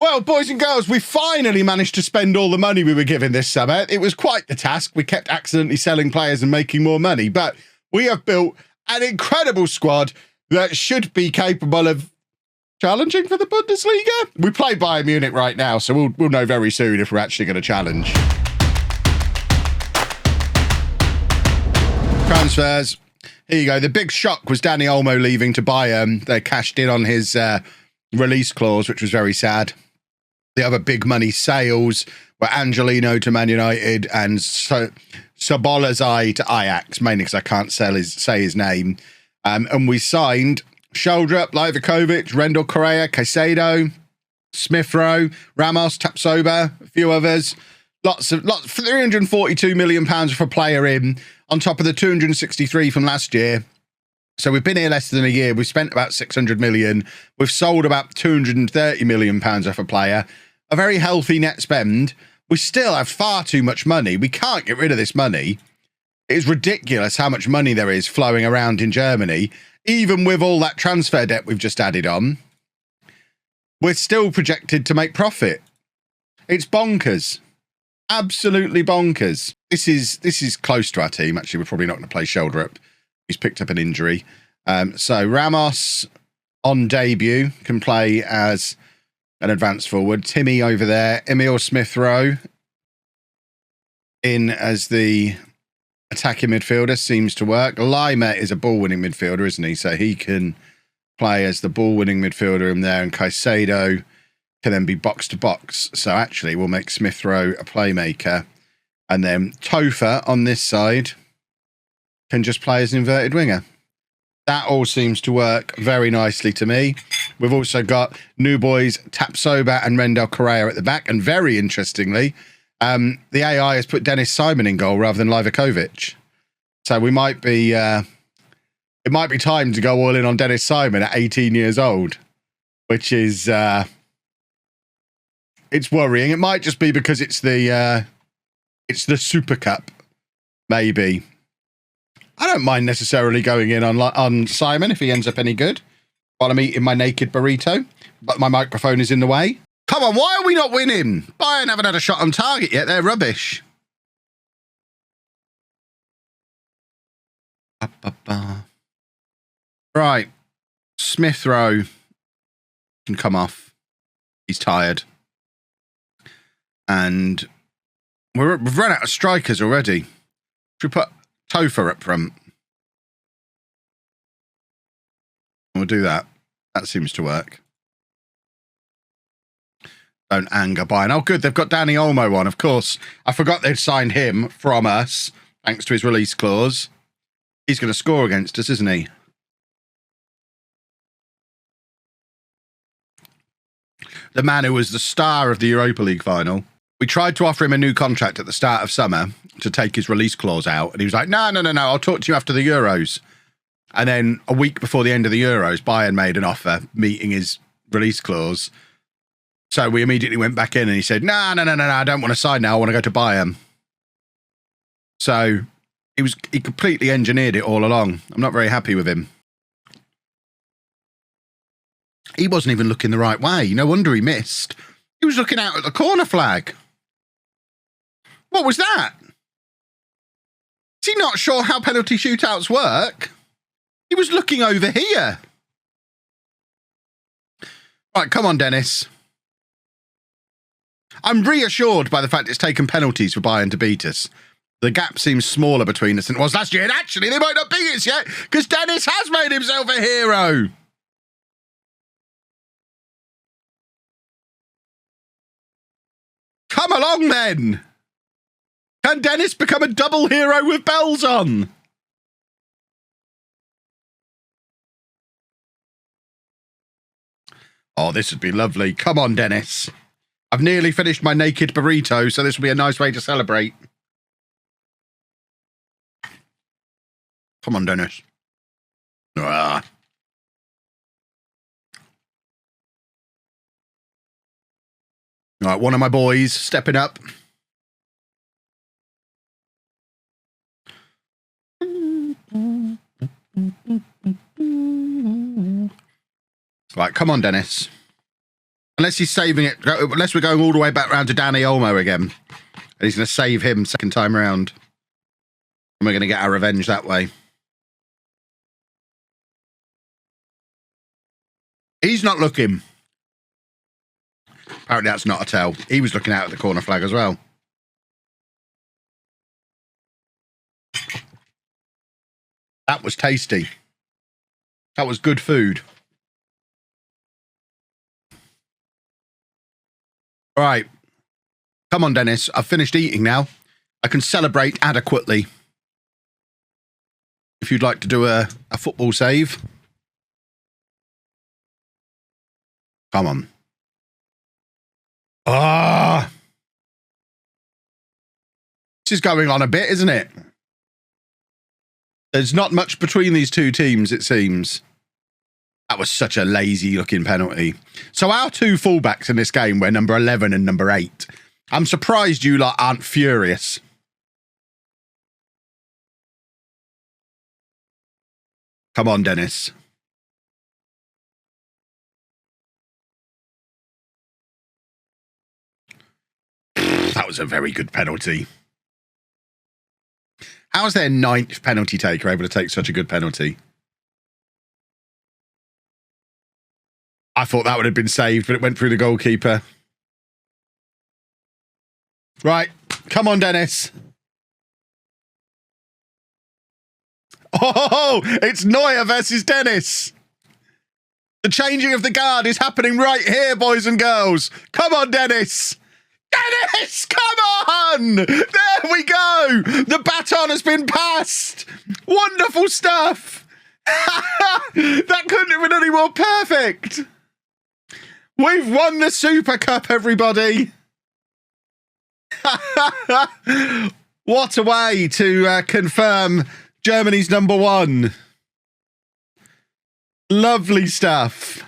Well, boys and girls, we finally managed to spend all the money we were given this summer. It was quite the task. We kept accidentally selling players and making more money, but we have built an incredible squad that should be capable of challenging for the Bundesliga. We play Bayern Munich right now, so we'll know very soon if we're actually going to challenge. Transfers. Here you go. The big shock was Dani Olmo leaving to Bayern. They cashed in on his release clause, which was very sad. The other big money sales were Angelino to Man United and Sabolazai to Ajax, mainly because I can't say his name. And we signed Sheldrup, Livakovic, Rendell Correa, Caicedo, Smith Rowe, Ramos, Tapsoba, a few others. Lots, £342 million for a player in, on top of the 263 from last year. So we've been here less than a year. We've spent about 600 million. We've sold about 230 million pounds off a player. A very healthy net spend. We still have far too much money. We can't get rid of this money. It is ridiculous how much money there is flowing around in Germany. Even with all that transfer debt we've just added on, we're still projected to make profit. It's bonkers. Absolutely bonkers. This is close to our team. Actually, we're probably not going to play Sheldrup. He's picked up an injury. So Ramos on debut can play as an advanced forward. Timmy over there. Emil Smith Rowe in as the attacking midfielder seems to work. Lima is a ball-winning midfielder, isn't he? So he can play as the ball-winning midfielder in there, and Caicedo can then be box-to-box. So actually, we'll make Smith Rowe a playmaker. And then Tofa on this side can just play as an inverted winger. That all seems to work very nicely to me. We've also got new boys Tapsoba and Rendell Correa at the back. And very interestingly, the AI has put Dennis Simon in goal rather than Livakovic. So we might be, it might be time to go all in on Dennis Simon at 18 years old, which is, it's worrying. It might just be because it's the Super Cup, maybe. I don't mind necessarily going in on Simon if he ends up any good while I'm eating my naked burrito, but my microphone is in the way. Come on, why are we not winning? Bayern haven't had a shot on target yet. They're rubbish. Right. Smith Rowe can come off. He's tired. And we've run out of strikers already. Should we put Tofa up front? We'll do that. That seems to work. Don't anger Bayern. Oh, good. They've got Dani Olmo on, of course. I forgot they'd signed him from us, thanks to his release clause. He's going to score against us, isn't he? The man who was the star of the Europa League final. We tried to offer him a new contract at the start of summer to take his release clause out. And he was like, no, I'll talk to you after the Euros. And then a week before the end of the Euros, Bayern made an offer meeting his release clause. So we immediately went back in and he said, no, I don't want to sign now. I want to go to Bayern. So he completely engineered it all along. I'm not very happy with him. He wasn't even looking the right way. No wonder he missed. He was looking out at the corner flag. What was that? Is he not sure how penalty shootouts work? He was looking over here. Right, come on, Dennis. I'm reassured by the fact it's taken penalties for Bayern to beat us. The gap seems smaller between us than it was last year. And actually, they might not beat us yet because Dennis has made himself a hero. Come along, then. Can Dennis become a double hero with bells on? Oh, this would be lovely. Come on, Dennis. I've nearly finished my naked burrito, so this will be a nice way to celebrate. Come on, Dennis. Ah. All right, one of my boys stepping up. Right, come on, Dennis. Unless he's saving it, unless we're going all the way back round to Danny Olmo again. And he's going to save him second time round. And we're going to get our revenge that way. He's not looking. Apparently that's not a tell. He was looking out at the corner flag as well. That was tasty. That was good food. All right. Come on, Dennis. I've finished eating now. I can celebrate adequately. If you'd like to do a football save. Come on. Ah. This is going on a bit, isn't it? There's not much between these two teams, it seems. That was such a lazy-looking penalty. So our two fullbacks in this game were number 11 and number 8. I'm surprised you lot aren't furious. Come on, Dennis. That was a very good penalty. How's their 9th penalty taker able to take such a good penalty? I thought that would have been saved, but it went through the goalkeeper. Right. Come on, Dennis. Oh, it's Neuer versus Dennis. The changing of the guard is happening right here, boys and girls. Come on, Dennis. Dennis, come on! There we go! The baton has been passed! Wonderful stuff! That couldn't have been any more perfect! We've won the Super Cup, everybody! What a way to confirm Germany's number 1. Lovely stuff.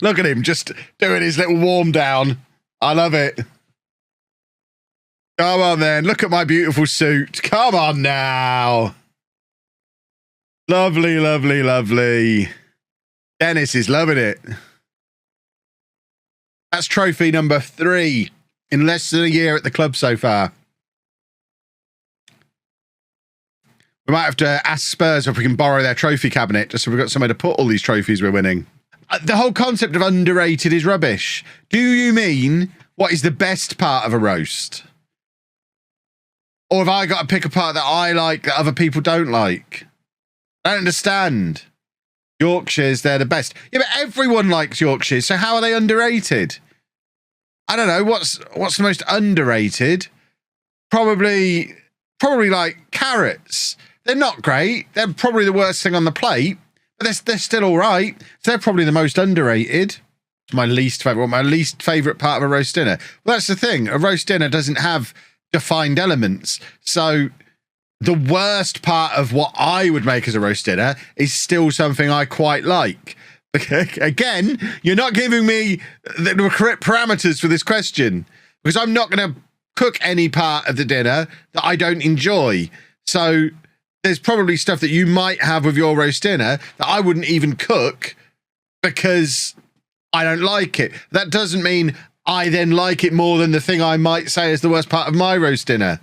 Look at him just doing his little warm down. I love it. Come on then. Look at my beautiful suit. Come on now. Lovely, lovely, lovely. Dennis is loving it. That's trophy number 3 in less than a year at the club so far. We might have to ask Spurs if we can borrow their trophy cabinet just so we've got somewhere to put all these trophies we're winning. The whole concept of underrated is rubbish. Do you mean what is the best part of a roast? Or have I got to pick a part that I like that other people don't like? I don't understand. Yorkshires, they're the best. Yeah, but everyone likes Yorkshires, so how are they underrated? I don't know. What's the most underrated? Probably like carrots. They're not great. They're probably the worst thing on the plate. But they're still all right. So they're probably the most underrated. It's my least favourite. My least favourite part of a roast dinner. Well, that's the thing. A roast dinner doesn't have defined elements. So the worst part of what I would make as a roast dinner is still something I quite like. Again, you're not giving me the correct parameters for this question because I'm not going to cook any part of the dinner that I don't enjoy. So there's probably stuff that you might have with your roast dinner that I wouldn't even cook because I don't like it. That doesn't mean I then like it more than the thing I might say is the worst part of my roast dinner.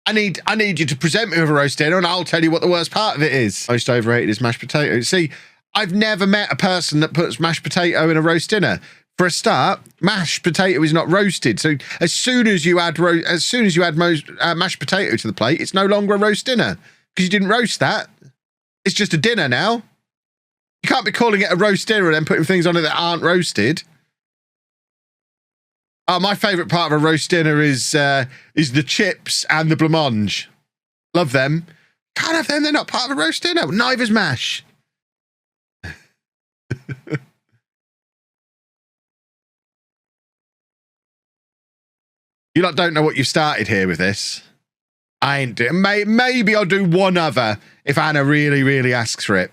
I need you to present me with a roast dinner and I'll tell you what the worst part of it is. Most overrated is mashed potatoes. See, I've never met a person that puts mashed potato in a roast dinner. For a start, mashed potato is not roasted. So as soon as you add mashed potato to the plate, it's no longer a roast dinner because you didn't roast that. It's just a dinner now. You can't be calling it a roast dinner and then putting things on it that aren't roasted. My favourite part of a roast dinner is the chips and the blancmange. Love them. Can't have them. They're not part of a roast dinner. Neither's mash. You lot don't know what you started here with this. I ain't doing. Maybe I'll do one other if Anna really, really asks for it.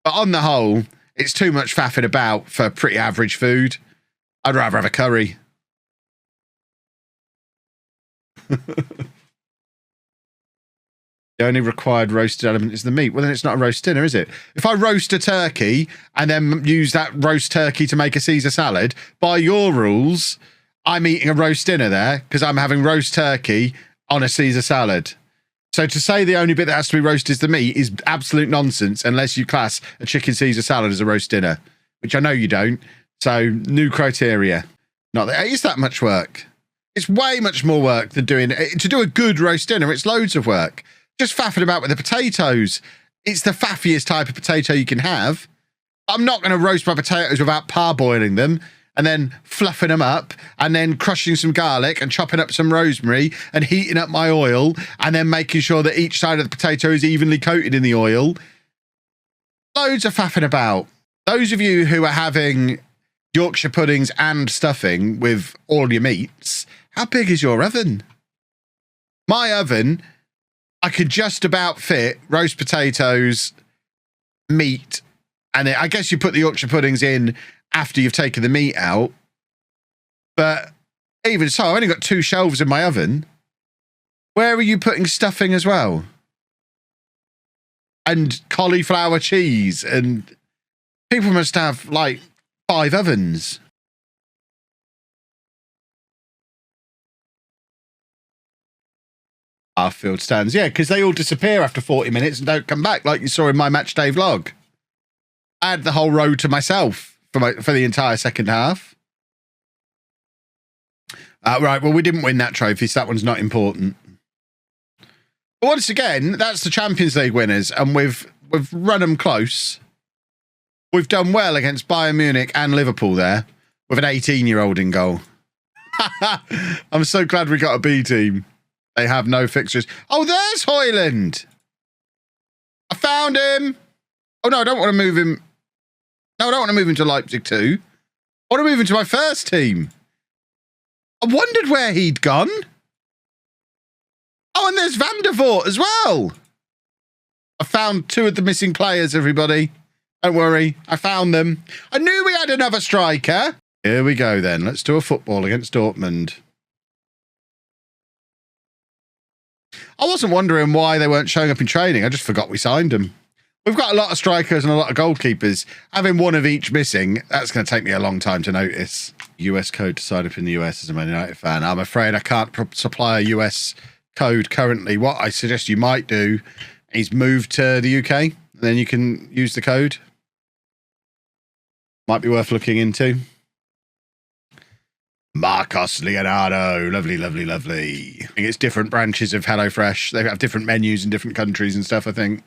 But on the whole, it's too much faffing about for pretty average food. I'd rather have a curry. The only required roasted element is the meat. Well, then it's not a roast dinner, is it? If I roast a turkey and then use that roast turkey to make a Caesar salad, by your rules, I'm eating a roast dinner there because I'm having roast turkey on a Caesar salad. So to say the only bit that has to be roasted is the meat is absolute nonsense unless you class a chicken Caesar salad as a roast dinner, which I know you don't. So new criteria. Not that it is that much work. It's way much more work than to do a good roast dinner. It's loads of work. Just faffing about with the potatoes. It's the faffiest type of potato you can have. I'm not going to roast my potatoes without parboiling them and then fluffing them up and then crushing some garlic and chopping up some rosemary and heating up my oil and then making sure that each side of the potato is evenly coated in the oil. Loads of faffing about. Those of you who are having Yorkshire puddings and stuffing with all your meats, how big is your oven? My oven, I could just about fit roast potatoes, meat, and I guess you put the Yorkshire puddings in after you've taken the meat out. But even so, I've only got 2 shelves in my oven. Where are you putting stuffing as well? And cauliflower cheese, and people must have like 5 ovens. Our field stands, yeah, because they all disappear after 40 minutes and don't come back, like you saw in my match day vlog. I had the whole row to myself for the entire second half. Right, well, we didn't win that trophy, so that one's not important. But once again, that's the Champions League winners, and we've run them close. We've done well against Bayern Munich and Liverpool there, with an 18-year-old in goal. I'm so glad we got a B team. They have no fixtures. Oh, there's Hoyland. I found him. Oh, no, I don't want to move him. No, I don't want to move him to Leipzig 2. I want to move him to my first team. I wondered where he'd gone. Oh, and there's Van der Voort as well. I found 2 of the missing players, everybody. Don't worry. I found them. I knew we had another striker. Here we go, then. Let's do a football against Dortmund. I wasn't wondering why they weren't showing up in training. I just forgot we signed them. We've got a lot of strikers and a lot of goalkeepers. Having one of each missing, that's going to take me a long time to notice. US code to sign up in the US as a Man United fan. I'm afraid I can't supply a US code currently. What I suggest you might do is move to the UK, and then you can use the code. Might be worth looking into. Marcos Leonardo. Lovely, lovely, lovely. I think it's different branches of HelloFresh. They have different menus in different countries and stuff, I think.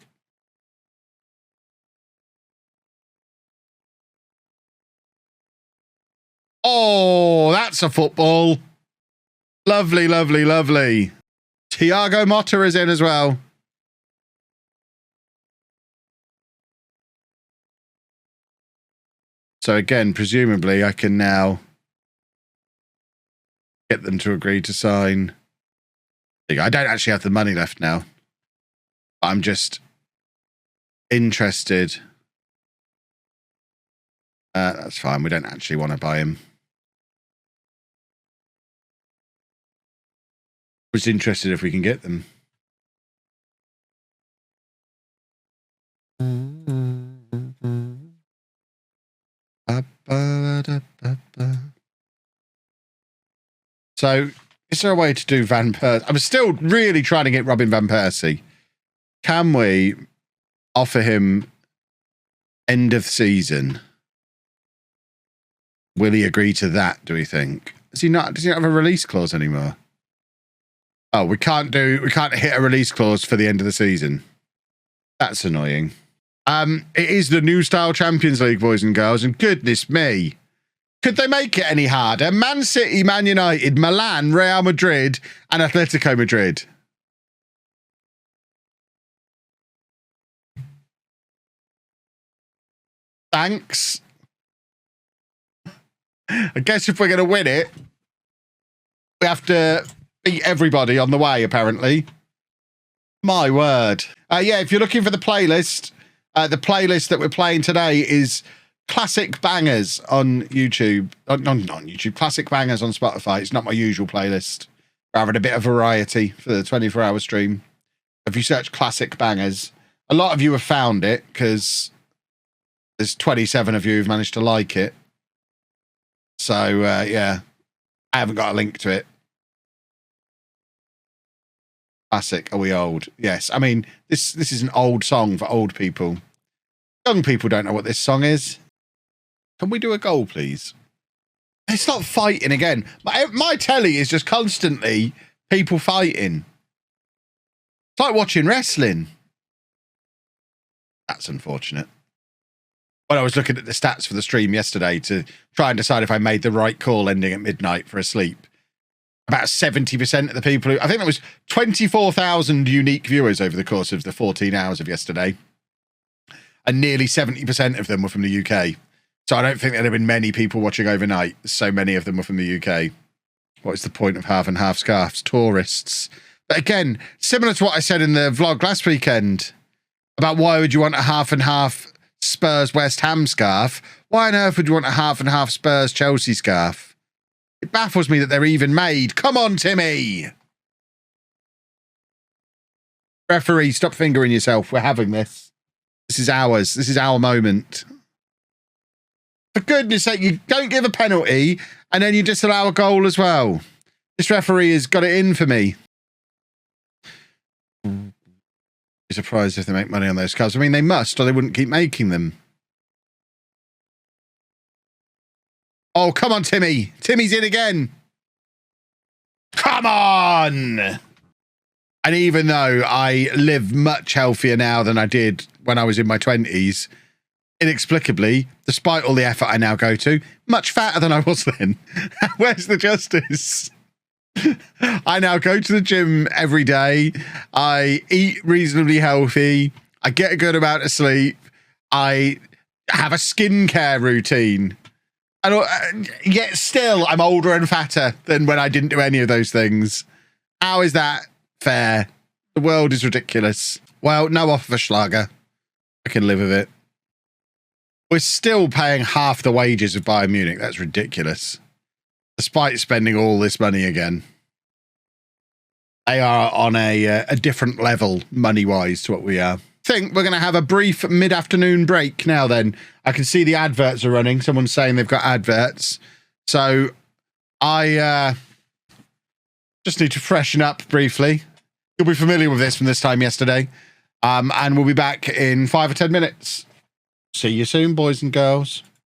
Oh, that's a football. Lovely, lovely, lovely. Thiago Motta is in as well. So again, presumably I can now get them to agree to sign. I don't actually have the money left now. I'm just interested. That's fine. We don't actually want to buy him. I was interested if we can get them. So, is there a way to do Van Persie? I'm still really trying to get Robin Van Persie. Can we offer him end of season? Will he agree to that, do we think? Does he not have a release clause anymore? Oh, we can't hit a release clause for the end of the season. That's annoying. It is the new style Champions League, boys and girls, and goodness me. Could they make it any harder? Man City, Man United, Milan, Real Madrid, and Atletico Madrid. Thanks. I guess if we're going to win it, we have to beat everybody on the way, apparently. My word. Yeah, if you're looking for the playlist that we're playing today is Classic Bangers on YouTube. Not on YouTube, Classic Bangers on Spotify. It's not my usual playlist. We're having a bit of variety for the 24-hour stream. If you search classic bangers, a lot of you have found it because there's 27 of you who've managed to like it. So, yeah, I haven't got a link to it. Classic, are we old? Yes. I mean, this is an old song for old people. Young people don't know what this song is. Can we do a goal, please? It's not fighting again. My telly is just constantly people fighting. It's like watching wrestling. That's unfortunate. When I was looking at the stats for the stream yesterday to try and decide if I made the right call ending at midnight for a sleep, about 70% of the people who... I think there was 24,000 unique viewers over the course of the 14 hours of yesterday. And nearly 70% of them were from the UK. So I don't think there'd have been many people watching overnight. So many of them were from the UK. What is the point of half and half scarves? Tourists. But again, similar to what I said in the vlog last weekend about why would you want a half and half Spurs West Ham scarf? Why on earth would you want a half and half Spurs Chelsea scarf? It baffles me that they're even made. Come on, Timmy! Referee, stop fingering yourself. We're having this. This is ours. This is our moment. For goodness sake, you don't give a penalty and then you disallow a goal as well. This referee has got it in for me. Be surprised if they make money on those cars. I mean, they must, or they wouldn't keep making them. Oh, come on, Timmy. Timmy's in again. Come on. And even though I live much healthier now than I did when I was in my 20s, inexplicably, despite all the effort I now go to, much fatter than I was then. Where's the justice? I now go to the gym every day. I eat reasonably healthy. I get a good amount of sleep. I have a skincare routine. And yet still, I'm older and fatter than when I didn't do any of those things. How is that fair? The world is ridiculous. Well, no offer for Schlager. I can live with it. We're still paying half the wages of Bayern Munich. That's ridiculous. Despite spending all this money again. They are on a different level, money-wise, to what we are. I think we're going to have a brief mid-afternoon break now then. I can see the adverts are running. Someone's saying they've got adverts. So I just need to freshen up briefly. You'll be familiar with this from this time yesterday. And we'll be back in 5 or 10 minutes. See you soon, boys and girls.